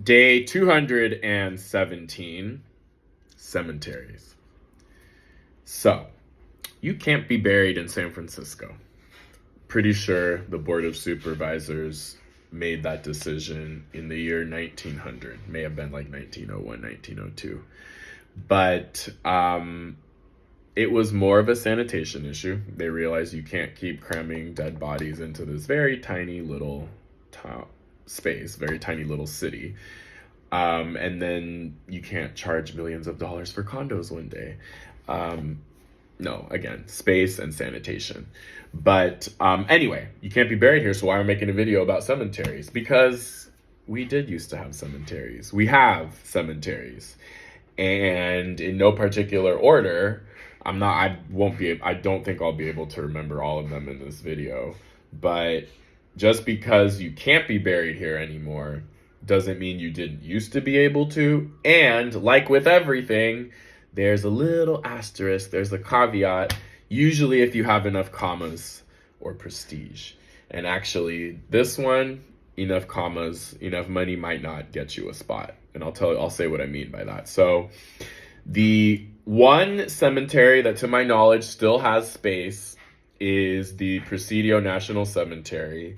Day 217, cemeteries. So, you can't be buried in San Francisco. Pretty sure the Board of Supervisors made that decision in the year 1900. May have been like 1901, 1902. But it was more of a sanitation issue. They realized you can't keep cramming dead bodies into this very tiny little town space, very tiny little city. And then you can't charge millions of dollars for condos one day. No, again, space and sanitation. But anyway, you can't be buried here, so why am I making a video about cemeteries? Because we did used to have cemeteries. We have cemeteries. And in no particular order, I don't think I'll be able to remember all of them in this video. But just because you can't be buried here anymore doesn't mean you didn't used to be able to. And like with everything, there's a little asterisk, there's a caveat, usually if you have enough commas or prestige. And actually, this one, enough commas, enough money might not get you a spot. And I'll say what I mean by that. So the one cemetery that to my knowledge still has space is the Presidio National Cemetery.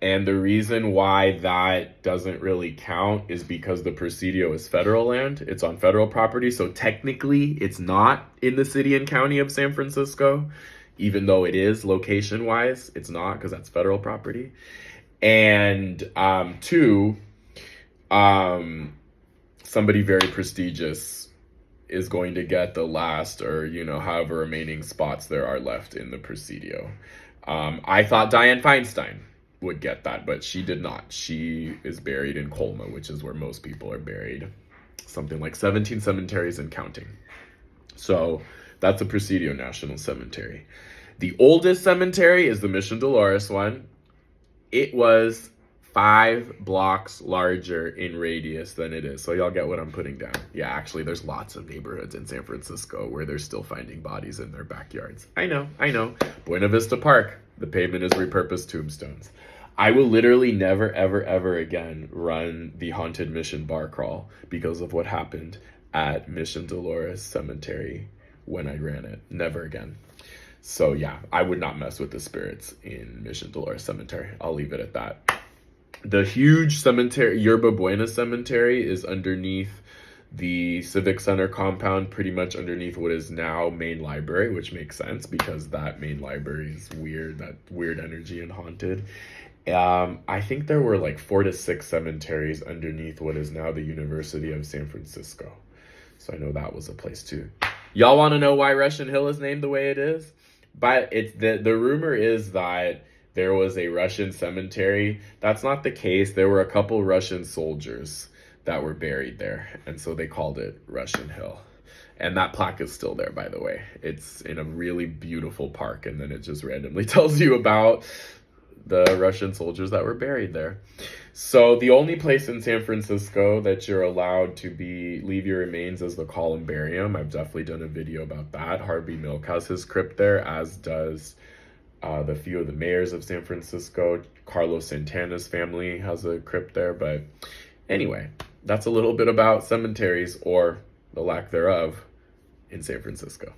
And the reason why that doesn't really count is because the Presidio is federal land. It's on federal property. So technically, it's not in the city and county of San Francisco, even though it is location-wise. It's not because that's federal property. And two, somebody very prestigious is going to get the last or, however remaining spots there are left in the Presidio. I thought Dianne Feinstein would get that, but she did not. She is buried in Colma, which is where most people are buried. Something like 17 cemeteries and counting. So that's the Presidio National Cemetery. The oldest cemetery is the Mission Dolores one. It was 5 blocks larger in radius than it is. So y'all get what I'm putting down. Yeah, actually, there's lots of neighborhoods in San Francisco where they're still finding bodies in their backyards. I know. Buena Vista Park, the pavement is repurposed tombstones. I will literally never, ever, ever again run the Haunted Mission bar crawl because of what happened at Mission Dolores Cemetery when I ran it. Never again. So yeah, I would not mess with the spirits in Mission Dolores Cemetery. I'll leave it at that. The huge cemetery, Yerba Buena Cemetery, is underneath the Civic Center compound, pretty much underneath what is now Main Library, which makes sense because that Main Library is weird, that weird energy and haunted. I think there were like 4 to 6 cemeteries underneath what is now the University of San Francisco. So I know that was a place too. Y'all want to know why Russian Hill is named the way it is? But it's the rumor is that there was a Russian cemetery. That's not the case. There were a couple Russian soldiers that were buried there, and so they called it Russian Hill. And that plaque is still there, by the way. It's in a really beautiful park, and then it just randomly tells you about the Russian soldiers that were buried there. So the only place in San Francisco that you're allowed to leave your remains is the columbarium. I've definitely done a video about that. Harvey Milk has his crypt there, as does the few of the mayors of San Francisco. Carlos Santana's family has a crypt there. But anyway, that's a little bit about cemeteries, or the lack thereof, in San Francisco.